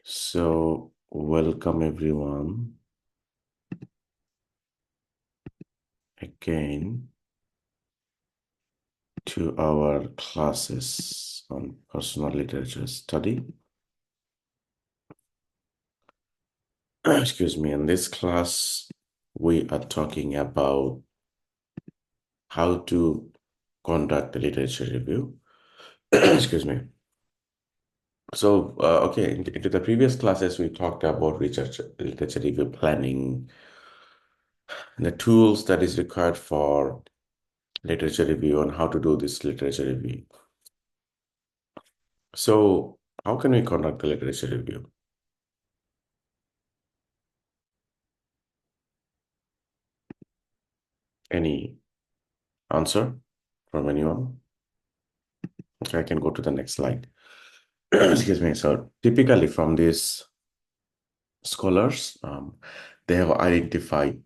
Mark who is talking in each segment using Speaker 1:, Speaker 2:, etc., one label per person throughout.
Speaker 1: So, welcome everyone again to our classes on personal literature study. Excuse me, in this class, we are talking about how to conduct a literature review. Excuse me. So, okay, into the previous classes, we talked about literature review planning and the tools that is required for literature review and how to do this literature review. So, how can we conduct a literature review? Any answer from anyone? Okay, I can go to the next slide. Excuse me. So, typically from these scholars, they have identified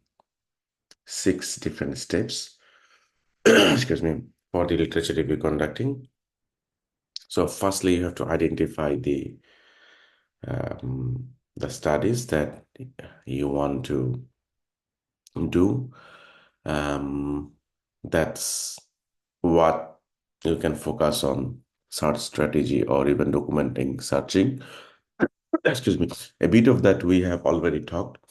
Speaker 1: 6 different steps, excuse me, for the literature review conducting. So, firstly, you have to identify the studies that you want to do. Um, that's what you can focus on search strategy or even documenting searching. Excuse me. A bit of that we have already talked,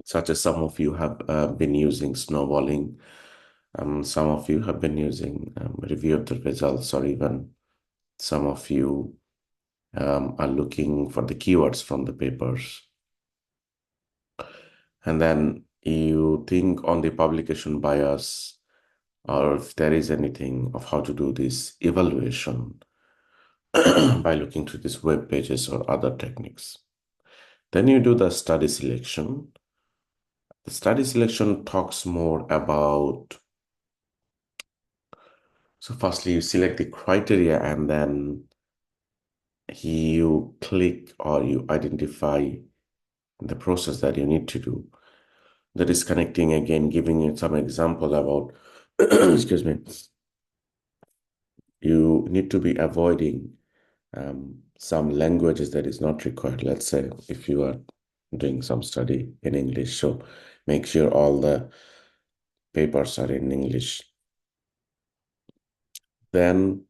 Speaker 1: such as some of you have been using snowballing. Some of you have been using review of the results, or even some of you are looking for the keywords from the papers. And then you think on the publication bias, or if there is anything of how to do this evaluation by looking through these web pages or other techniques. Then you do the study selection. The study selection talks more about, so firstly you select the criteria and then you click or you identify the process that you need to do. That is connecting again, giving you some example about, excuse me, you need to be avoiding some languages that is not required. Let's say if you are doing some study in English, so make sure all the papers are in English. Then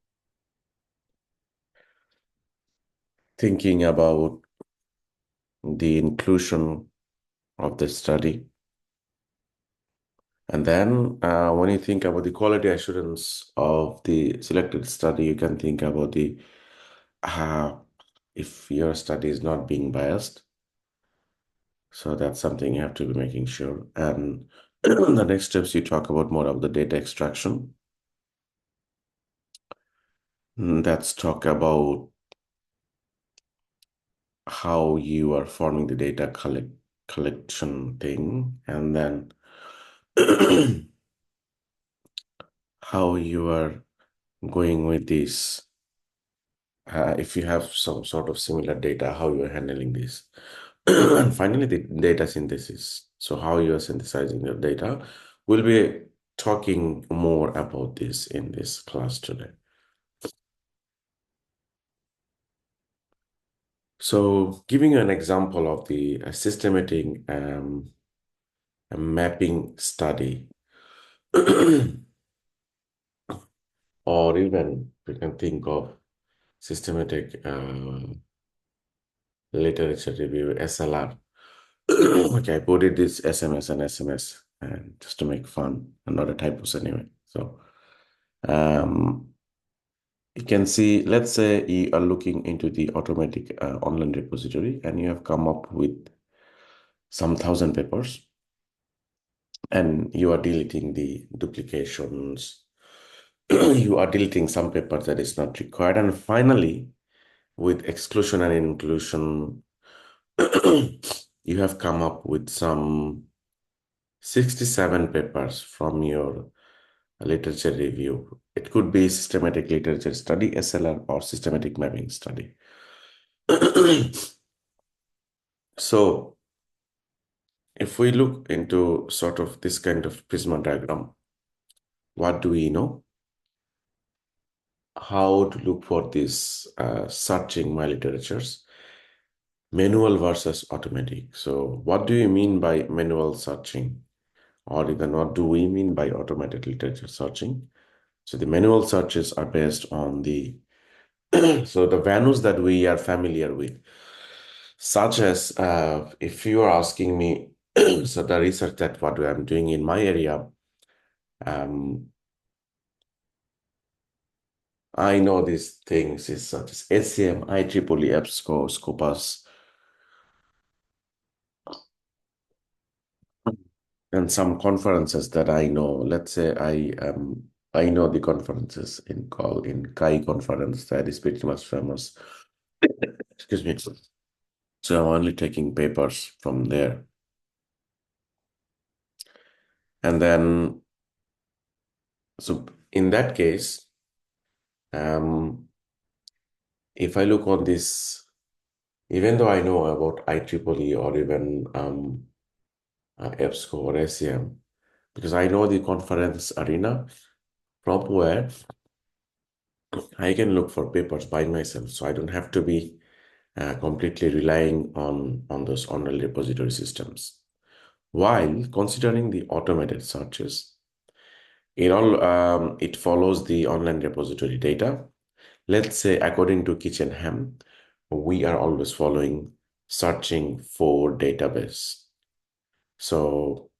Speaker 1: thinking about the inclusion of the study. And then when you think about the quality assurance of the selected study, you can think about the if your study is not being biased. So that's something you have to be making sure. And the next steps, you talk about more of the data extraction. That's talk about how you are forming the data collection thing, and then how you are going with this. If you have some sort of similar data, how you are handling this. And finally, the data synthesis. So how you are synthesizing your data. We'll be talking more about this in this class today. So giving you an example of the systematic mapping study, or even we can think of systematic literature review, SLR. Okay, I put it this SMS and SMS and just to make fun and not a typos anyway. So um, you can see, let's say you are looking into the automatic online repository and you have come up with some 1,000 papers and you are deleting the duplications. You are deleting some papers that is not required. And finally, with exclusion and inclusion, you have come up with some 67 papers from your literature review. It could be systematic literature study, SLR, or systematic mapping study. So if we look into sort of this kind of Prisma diagram, what do we know? How to look for this searching my literatures. Manual versus automatic. So what do you mean by manual searching? Or even what do we mean by automated literature searching? So the manual searches are based on the so the venues that we are familiar with, such as if you are asking me, so the research that what I'm doing in my area, um, I know these things is such as SCM, IEEE, EBSCO, Scopus, and some conferences that I know. Let's say I know the conferences in Kai conference that is pretty much famous. Excuse me. So I'm only taking papers from there. And then so in that case, um, if I look on this, even though I know about IEEE or even EBSCO or SCM, because I know the conference arena from where I can look for papers by myself. So I don't have to be completely relying on those online repository systems. While considering the automated searches, it follows the online repository data. Let's say according to KitchenHam, we are always following searching for database. So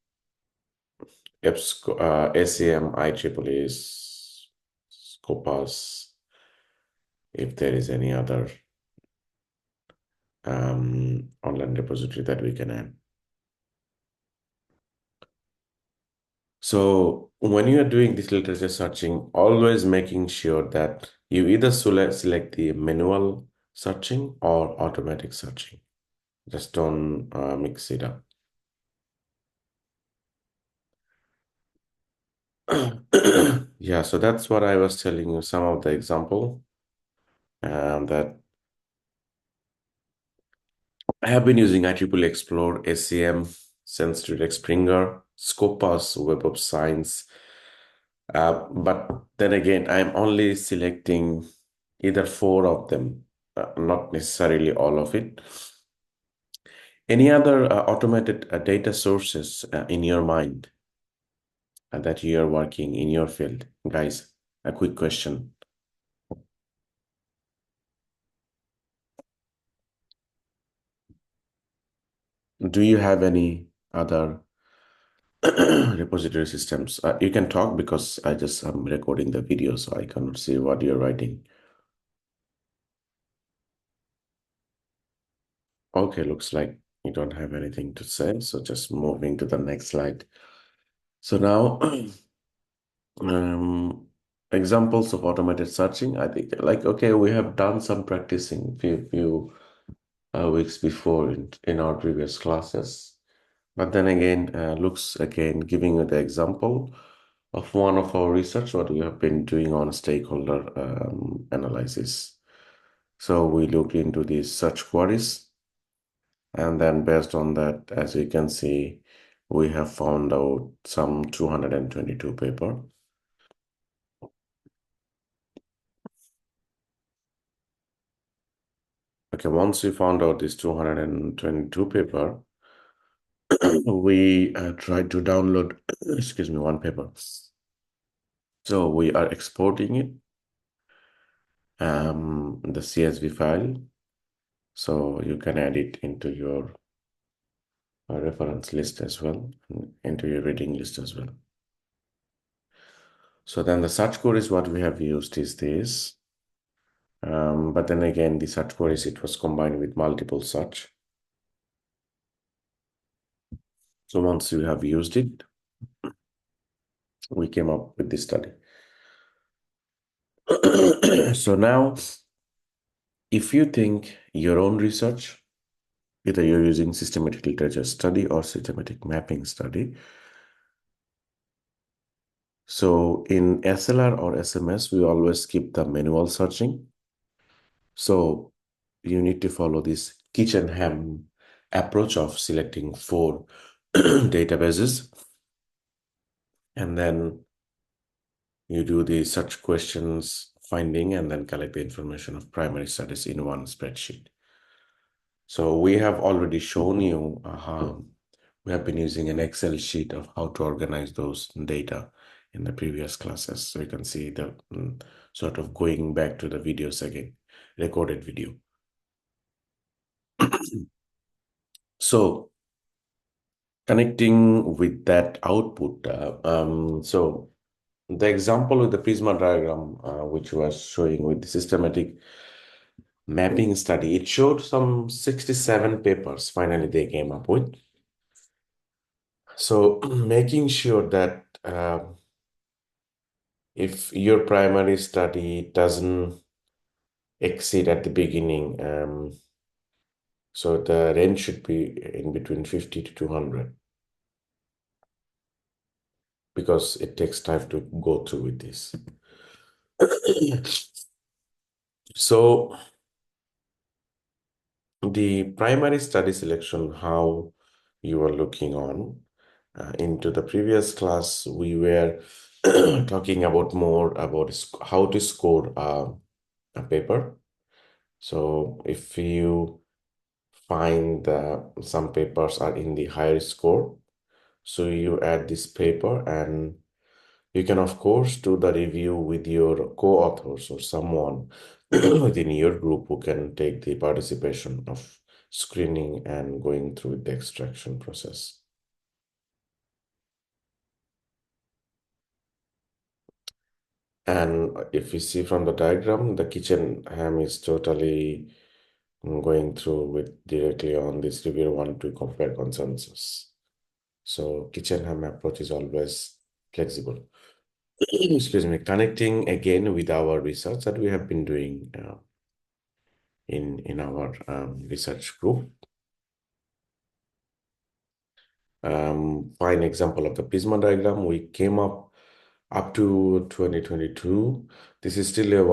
Speaker 1: EBSCO, SAM, IEEE, Scopus, if there is any other online repository that we can add. So when you are doing this literature searching, always making sure that you either select the manual searching or automatic searching. Just don't mix it up. Yeah, so that's what I was telling you, some of the example that I have been using IEEE Explore, SCM, SenseDirect Springer, Scopus, Web of Science. But then again, I'm only selecting either four of them, not necessarily all of it. Any other automated data sources in your mind that you are working in your field? Guys, a quick question. Do you have any other repository systems? You can talk because I just am recording the video, so I cannot see what you're writing. Okay, looks like you don't have anything to say, so just moving to the next slide. So now, examples of automated searching. I think like okay, we have done some practicing few weeks before in our previous classes. But then again, looks again giving you the example of one of our research, what we have been doing on stakeholder analysis. So we looked into these search queries, and then based on that, as you can see, we have found out some 222 paper. Okay, once we found out this 222 paper, we tried to download, excuse me, one paper. So we are exporting it, the CSV file. So you can add it into your reference list as well, into your reading list as well. So then the search queries what we have used is this. But then again, the search queries, it was combined with multiple search. So once you have used it, we came up with this study. So now, if you think your own research, either you're using systematic literature study or systematic mapping study. So in SLR or SMS, we always skip the manual searching. So you need to follow this KitchenHam approach of selecting four databases, and then you do the search questions finding and then collect the information of primary studies in one spreadsheet. So we have already shown you how we have been using an Excel sheet of how to organize those data in the previous classes. So you can see the sort of going back to the videos again, recorded video. So connecting with that output, so the example with the Prisma diagram, which was showing with the systematic mapping study, it showed some 67 papers finally they came up with. So making sure that if your primary study doesn't exceed at the beginning, so the range should be in between 50 to 200 because it takes time to go through with this. So the primary study selection, how you are looking on into the previous class, we were talking about more about how to score a paper. So if you find that some papers are in the higher score, so you add this paper and you can of course do the review with your co-authors or someone within your group who can take the participation of screening and going through the extraction process. And if you see from the diagram, the kitchen ham is totally going through with directly on this review one to compare consensus. So kitchen ham approach is always flexible. Excuse me, connecting again with our research that we have been doing in our research group. Fine example of the Prisma diagram. We came up to 2022. This is still a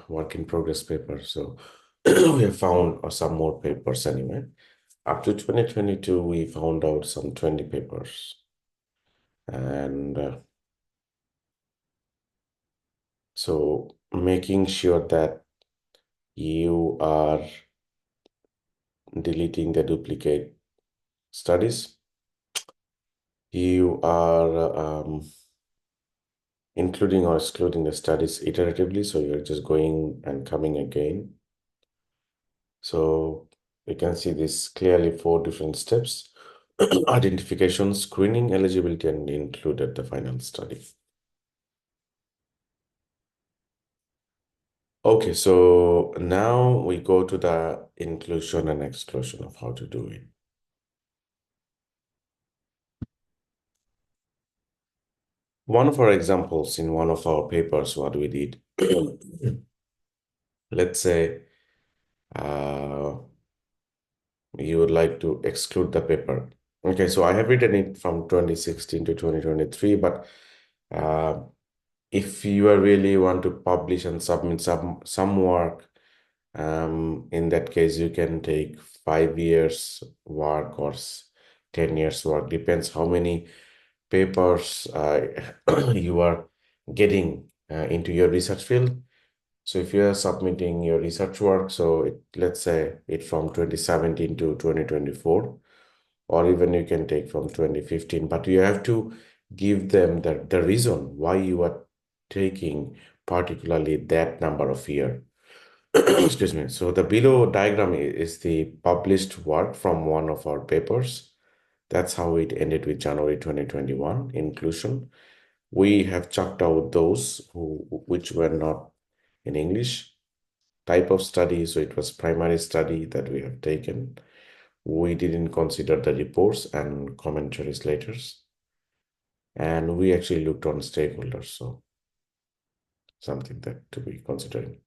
Speaker 1: work in progress paper. So we have found some more papers anyway. Up to 2022, we found out some 20 papers. And so making sure that you are deleting the duplicate studies, you are including or excluding the studies iteratively, so you're just going and coming again. So you can see this clearly 4 different steps: identification, screening, eligibility, and included the final study. Okay, so now we go to the inclusion and exclusion of how to do it. One of our examples in one of our papers, what we did, let's say you would like to exclude the paper. Okay, so I have written it from 2016 to 2023, but uh, if you are really want to publish and submit some work, in that case, you can take 5 years work or 10 years work, depends how many papers you are getting into your research field. So if you are submitting your research work, so let's say it from 2017 to 2024, or even you can take from 2015, but you have to give them the reason why you are taking particularly that number of year. Excuse me. So the below diagram is the published work from one of our papers. That's how it ended with January 2021 inclusion. We have chucked out those which were not in English. Type of study, so it was primary study that we have taken. We didn't consider the reports and commentaries later. And we actually looked on stakeholders, so something that to be considering.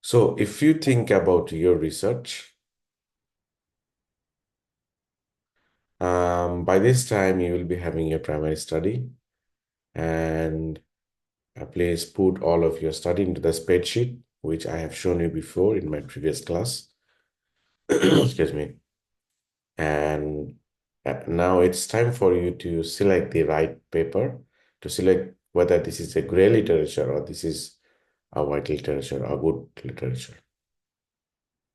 Speaker 1: So if you think about your research, by this time you will be having your primary study, and please put all of your study into the spreadsheet, which I have shown you before in my previous class. Excuse me. And now it's time for you to select the right paper, to select whether this is a gray literature or this is a white literature or good literature.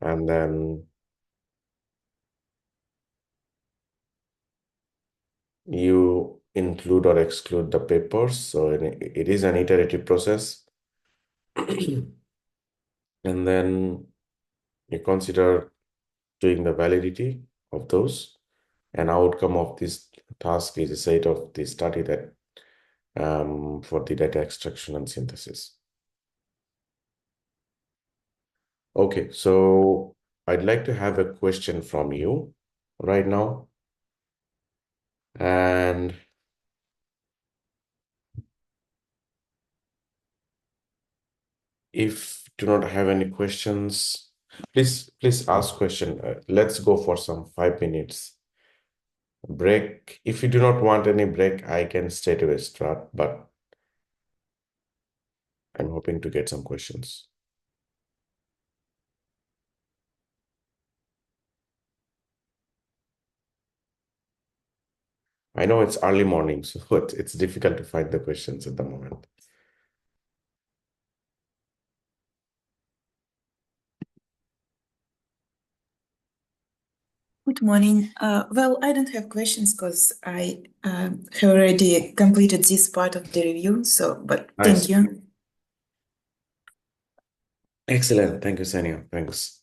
Speaker 1: and then you include or exclude the papers. So it is an iterative process. And then you consider doing the validity of those. An outcome of this task is a set of the study that for the data extraction and synthesis. Okay, so I'd like to have a question from you right now. And if do not have any questions, please ask question. Let's go for some 5 minutes break. If you do not want any break, I can straight away start, but I'm hoping to get some questions. I know it's early morning, so it's difficult to find the questions at the moment.
Speaker 2: Good morning. Well, I don't have questions because I have already completed this part of the review. But
Speaker 1: Nice.
Speaker 2: thank you.
Speaker 1: Excellent. Thank you, Sania. Thanks.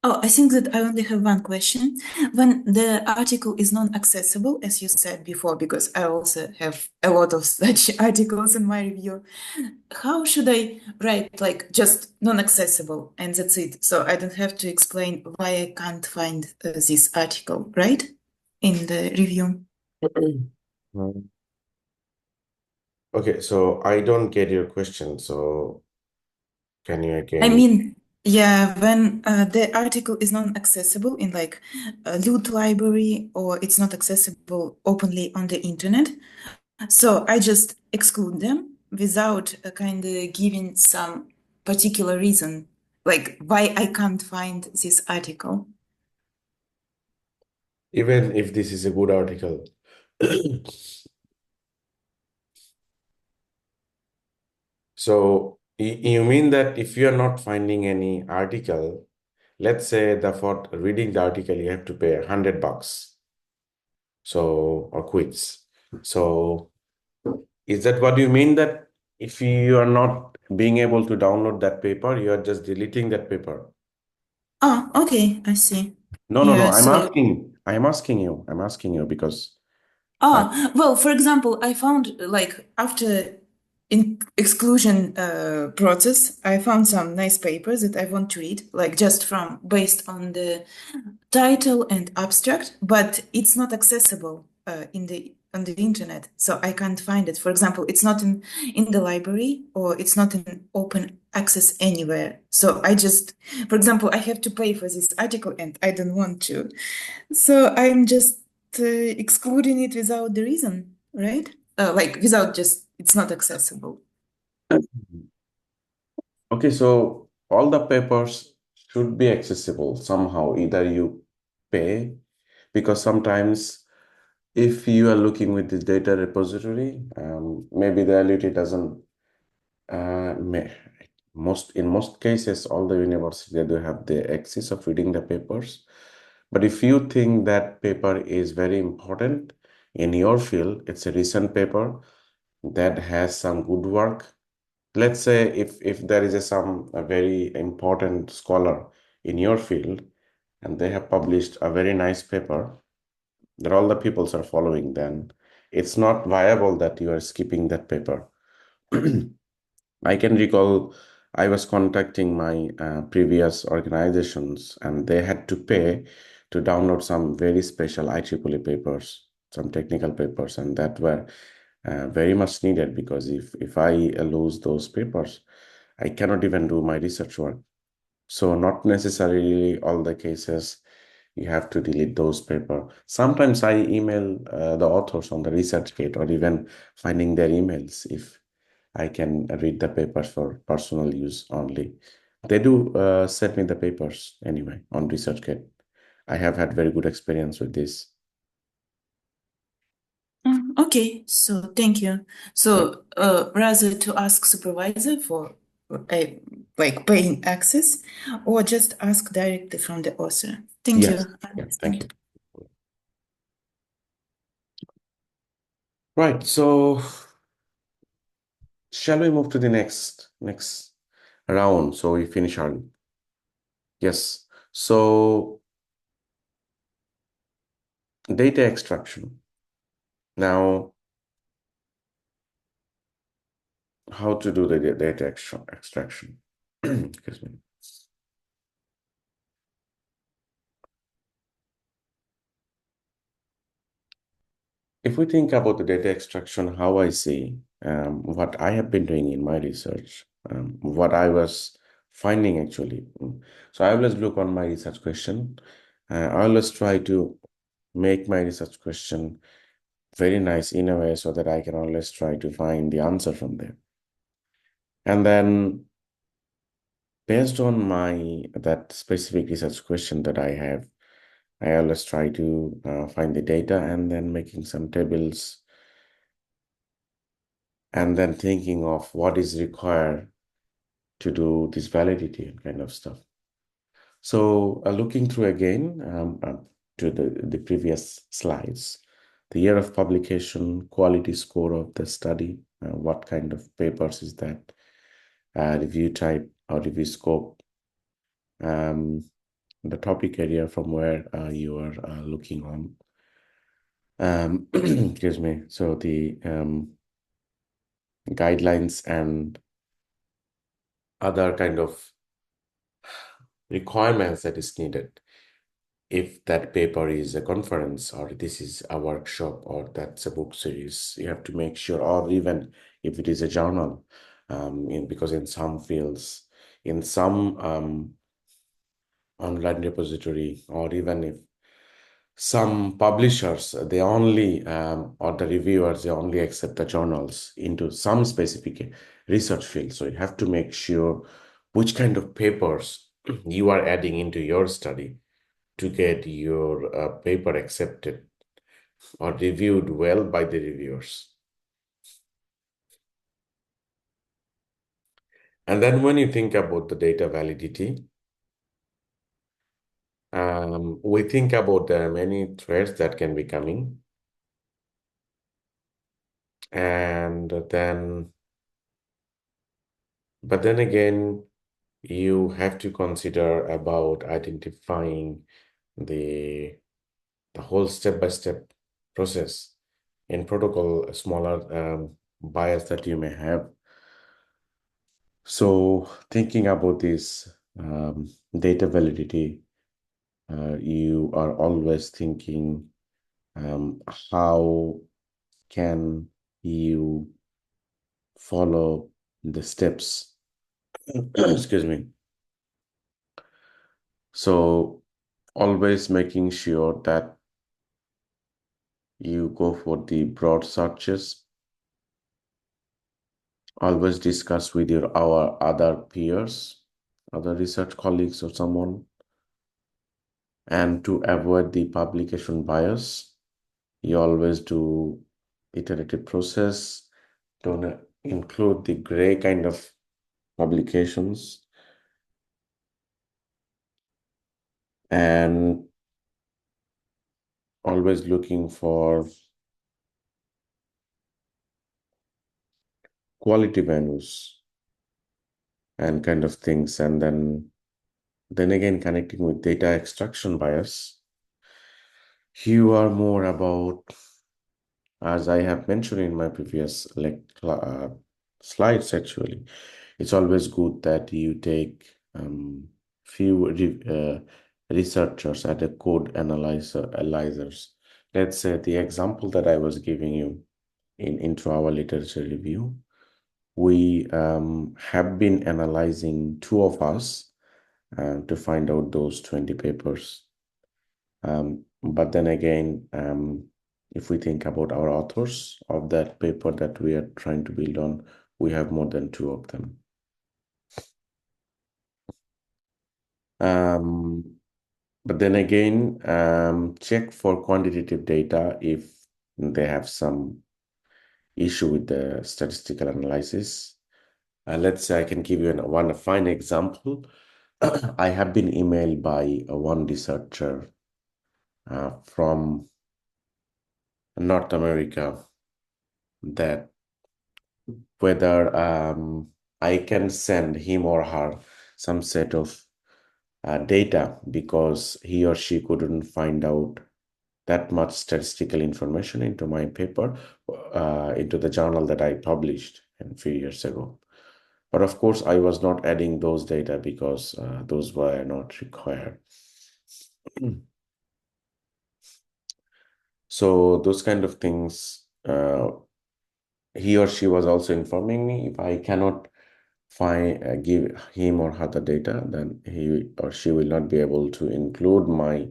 Speaker 2: Oh, I think that I only have one question. When the article is non-accessible, as you said before, because I also have a lot of such articles in my review, how should I write like just non-accessible and that's it? So I don't have to explain why I can't find this article, right? In the review.
Speaker 1: Okay, so I don't get your question. So can you
Speaker 2: I
Speaker 1: again?
Speaker 2: mean, yeah, when the article is not accessible in like a Loot library or it's not accessible openly on the internet, so I just exclude them without kind of giving some particular reason, like why I can't find this article.
Speaker 1: Even if this is a good article. So you mean that if you are not finding any article, let's say that for reading the article, you have to pay $100. So, or quiz. So is that what you mean, that if you are not being able to download that paper, you are just deleting that paper?
Speaker 2: Oh, okay, I see.
Speaker 1: No.
Speaker 2: Yeah, so
Speaker 1: I'm asking you because uh,
Speaker 2: well, for example, I found like after in exclusion process, I found some nice papers that I want to read, like just from based on the title and abstract, but it's not accessible in the on the internet, so I can't find it. For example, it's not in the library or it's not in open access anywhere. So I just, for example, I have to pay for this article and I don't want to. So I'm just excluding it without the reason, right? Like without just, it's not accessible.
Speaker 1: okay, so all the papers should be accessible somehow. Either you pay, because sometimes if you are looking with the data repository, maybe the LUT doesn't, may, in most cases, all the universities, they do have the access of reading the papers. But if you think that paper is very important in your field, it's a recent paper that has some good work. Let's say if there is a very important scholar in your field and they have published a very nice paper that all the peoples are following, then it's not viable that you are skipping that paper. I can recall I was contacting my previous organizations and they had to pay to download some very special IEEE papers, some technical papers, and that were very much needed, because if I lose those papers, I cannot even do my research work. So not necessarily all the cases you have to delete those paper. Sometimes I email the authors on the ResearchGate or even finding their emails if I can read the papers for personal use only. They do send me the papers anyway on ResearchGate. I have had very good experience with this.
Speaker 2: Okay, so thank you. So rather to ask supervisor for like paying access or just ask directly from the author. Thank you.
Speaker 1: Yes.
Speaker 2: I
Speaker 1: Yeah, thank you.
Speaker 2: understand.
Speaker 1: Right. So shall we move to the next round so we finish early? Yes. So data extraction. Now, how to do the data extraction? Excuse me. If we think about the data extraction, how I see what I have been doing in my research, what I was finding actually. So I always look on my research question. I always try to make my research question very nice in a way so that I can always try to find the answer from there. And then based on my that specific research question that I have, I always try to find the data and then making some tables and then thinking of what is required to do this validity and kind of stuff. So looking through again to the previous slides, the year of publication, quality score of the study, what kind of papers is that, review type or review scope, um, the topic area from where you are looking on. Excuse me. So the guidelines and other kind of requirements that is needed. If that paper is a conference or this is a workshop or that's a book series, you have to make sure, or even if it is a journal, because in some fields, in some online repository, or even if some publishers, they only, or the reviewers, they only accept the journals into some specific research field. So you have to make sure which kind of papers you are adding into your study to get your paper accepted or reviewed well by the reviewers. And then when you think about the data validity, we think about there are many threats that can be coming. And then, but then again, you have to consider about identifying the whole step-by-step process in protocol, smaller bias that you may have. So thinking about this data validity, you are always thinking how can you follow the steps? Excuse me. So always making sure that you go for the broad searches. Always discuss with our other peers, other research colleagues or someone, and to avoid the publication bias, you always do iterative process. Don't include the gray kind of publications, and always looking for quality venues and kind of things. And then again, connecting with data extraction bias, you are more about, as I have mentioned in my previous slides, actually, it's always good that you take few researchers at a code analyzers. Let's say the example that I was giving you into our literature review, we have been analyzing two of us to find out those 20 papers. But then again, if we think about our authors of that paper that we are trying to build on, we have more than two of them. But then again, check for quantitative data if they have some issue with the statistical analysis. Let's say I can give you one fine example. I have been emailed by one researcher from North America that whether I can send him or her some set of data because he or she couldn't find out that much statistical information into my paper, into the journal that I published a few years ago. But of course, I was not adding those data because those were not required. So those kind of things, he or she was also informing me if I cannot give him or her the data, then he or she will not be able to include my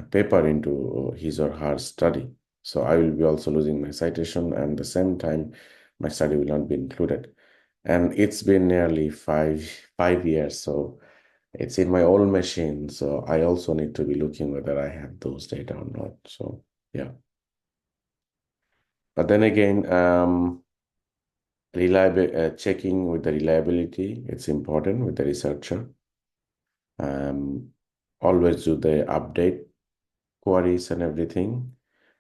Speaker 1: paper into his or her study. So I will be also losing my citation, and at the same time, my study will not be included. And it's been nearly five years, so it's in my old machine. So I also need to be looking whether I have those data or not. So yeah. But then again, checking with the reliability, it's important with the researcher. Always do the update queries and everything.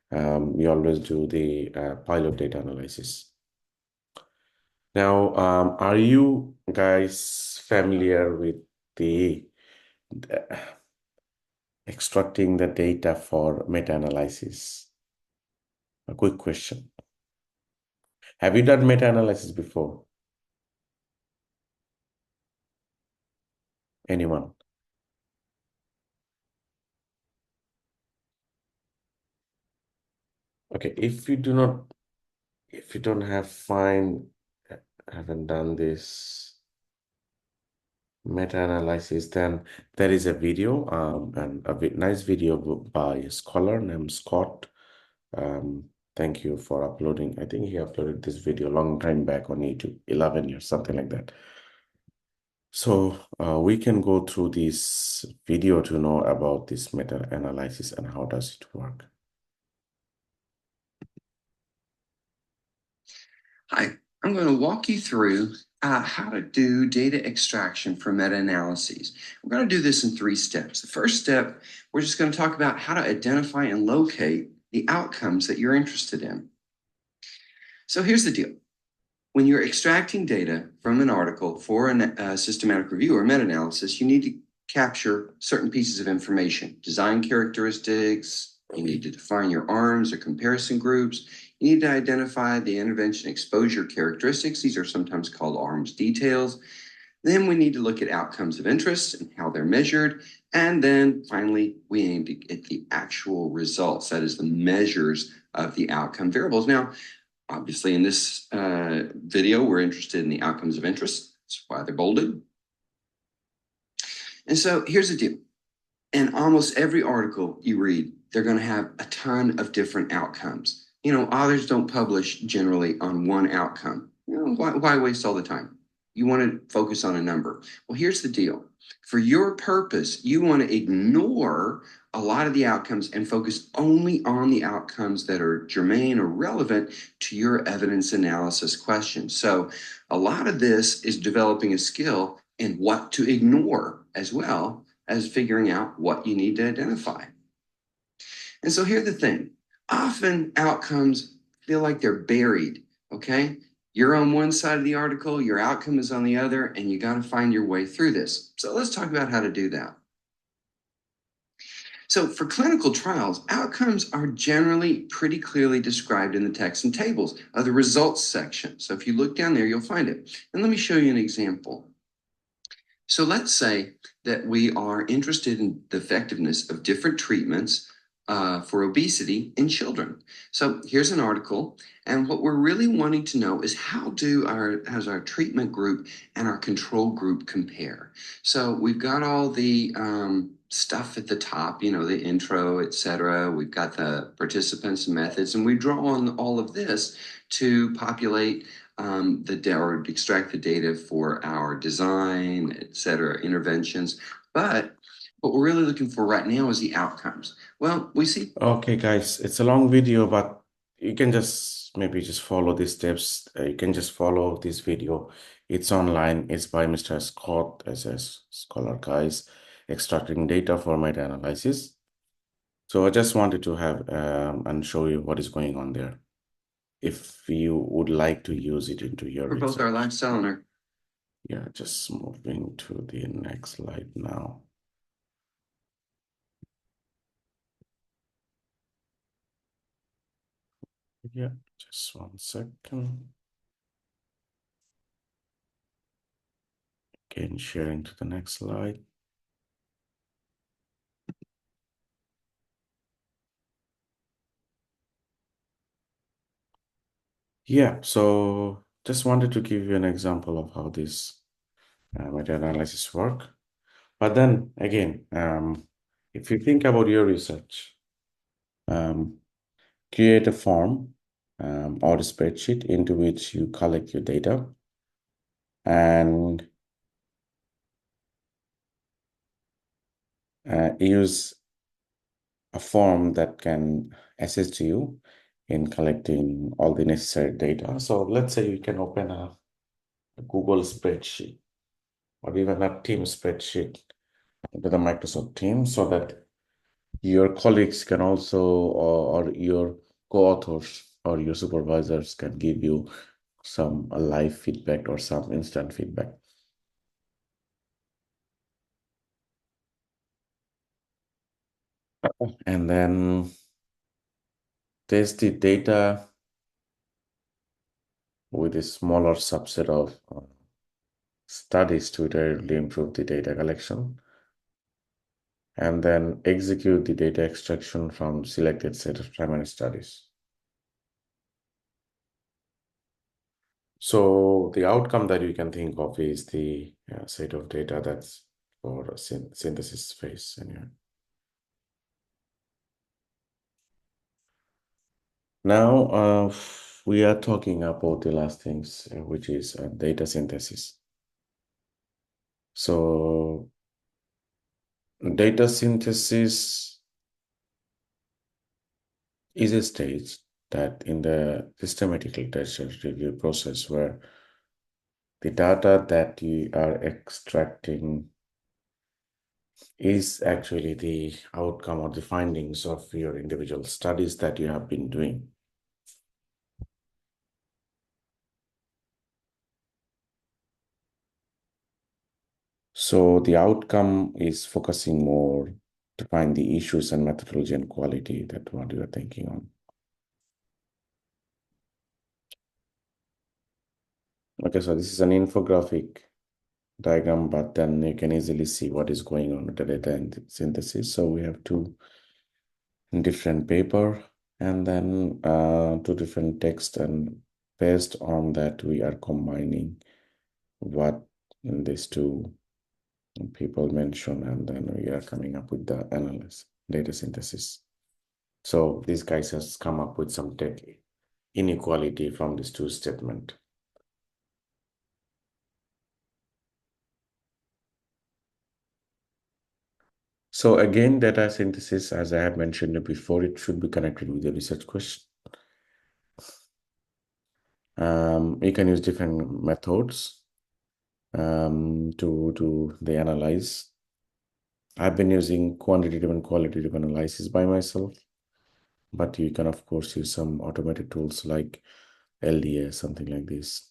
Speaker 1: We always do the pilot data analysis. Now, are you guys familiar with the extracting the data for meta-analysis? A quick question. Have you done meta-analysis before? Anyone? Okay, if you don't haven't done this meta-analysis, then there is a video, and a nice video by a scholar named Scott. Thank you for uploading. I think he uploaded this video a long time back on YouTube, 11 years, something like that. So we can go through this video to know about this meta-analysis and how does it work.
Speaker 3: Hi, I'm going to walk you through how to do data extraction for meta-analyses. We're going to do this in 3 steps. The first step, we're just going to talk about how to identify and locate the outcomes that you're interested in. So here's the deal. When you're extracting data from an article for a systematic review or meta-analysis, you need to capture certain pieces of information, design characteristics, you need to define your arms or comparison groups, you need to identify the intervention exposure characteristics. These are sometimes called arms details. Then we need to look at outcomes of interest and how they're measured. And then finally, we need to get the actual results, that is the measures of the outcome variables. Now, obviously in this video, we're interested in the outcomes of interest. That's why they're bolded. And so here's the deal. In almost every article you read, they're going to have a ton of different outcomes. You know, authors don't publish generally on one outcome. You know, why waste all the time? You want to focus on a number. Well, here's the deal. For your purpose, you want to ignore a lot of the outcomes and focus only on the outcomes that are germane or relevant to your evidence analysis question. So a lot of this is developing a skill in what to ignore as well as figuring out what you need to identify. And so here's the thing. Often outcomes feel like they're buried, okay? You're on one side of the article, your outcome is on the other, and you got to find your way through this. So let's talk about how to do that. So for clinical trials, outcomes are generally pretty clearly described in the text and tables of the results section. So if you look down there, you'll find it. And let me show you an example. So let's say that we are interested in the effectiveness of different treatments for obesity in children. So here's an article, and what we're really wanting to know is has our treatment group and our control group compare? So we've got all the stuff at the top, you know, the intro, etc. We've got the participants and methods, and we draw on all of this to populate or extract the data for our design, etc. interventions. But what we're really looking for right now is the outcomes. Well, we see.
Speaker 1: Okay, guys, it's a long video, but you can just maybe just follow these steps. You can just follow this video. It's online. It's by Mr. Scott as a scholar, guys, extracting data for meta-analysis. So I just wanted to have and show you what is going on there. If you would like to use it into your
Speaker 3: For both our
Speaker 1: research.
Speaker 3: lifestyle and our.
Speaker 1: Yeah, just moving to the next slide now. Yeah, just 1 second. Again, sharing to the next slide. Yeah, so just wanted to give you an example of how this meta-analysis work. But then again, if you think about your research, create a form or a spreadsheet into which you collect your data and use a form that can assist you in collecting all the necessary data. So let's say you can open a Google spreadsheet or even a Teams spreadsheet into the Microsoft Teams so that your colleagues can also, or your co-authors or your supervisors can give you some live feedback or some instant feedback. And then test the data with a smaller subset of studies to iteratively improve the data collection. And then execute the data extraction from selected set of primary studies. So the outcome that you can think of is the set of data that's for a synthesis phase. Anyway. Now we are talking about the last things, which is data synthesis. So data synthesis is a stage that in the systematic literature review process where the data that you are extracting is actually the outcome or the findings of your individual studies that you have been doing. So the outcome is focusing more to find the issues and methodology and quality that what you are thinking on. Okay, so this is an infographic diagram, but then you can easily see what is going on with the data and synthesis. So we have two different paper and then two different text, and based on that we are combining what these two people mention, and then we are coming up with the analysis data synthesis. So these guys has come up with some tech inequality from these two statements. So again, data synthesis, as I have mentioned before, it should be connected with the research question. You can use different methods to the analyze. I've been using quantitative and qualitative analysis by myself, but you can of course use some automated tools like LDA, something like this.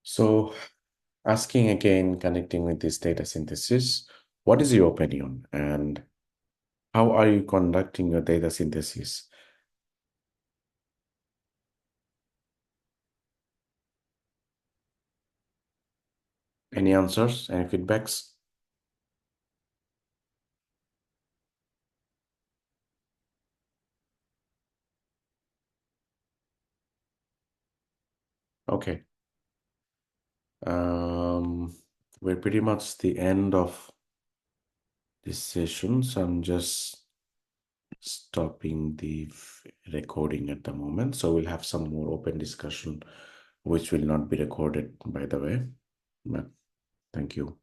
Speaker 1: So asking again, connecting with this data synthesis, what is your opinion and how are you conducting your data synthesis? Any answers? Any feedbacks? Okay. We're pretty much the end of this session, so I'm just stopping the recording at the moment. So we'll have some more open discussion, which will not be recorded, by the way. But thank you.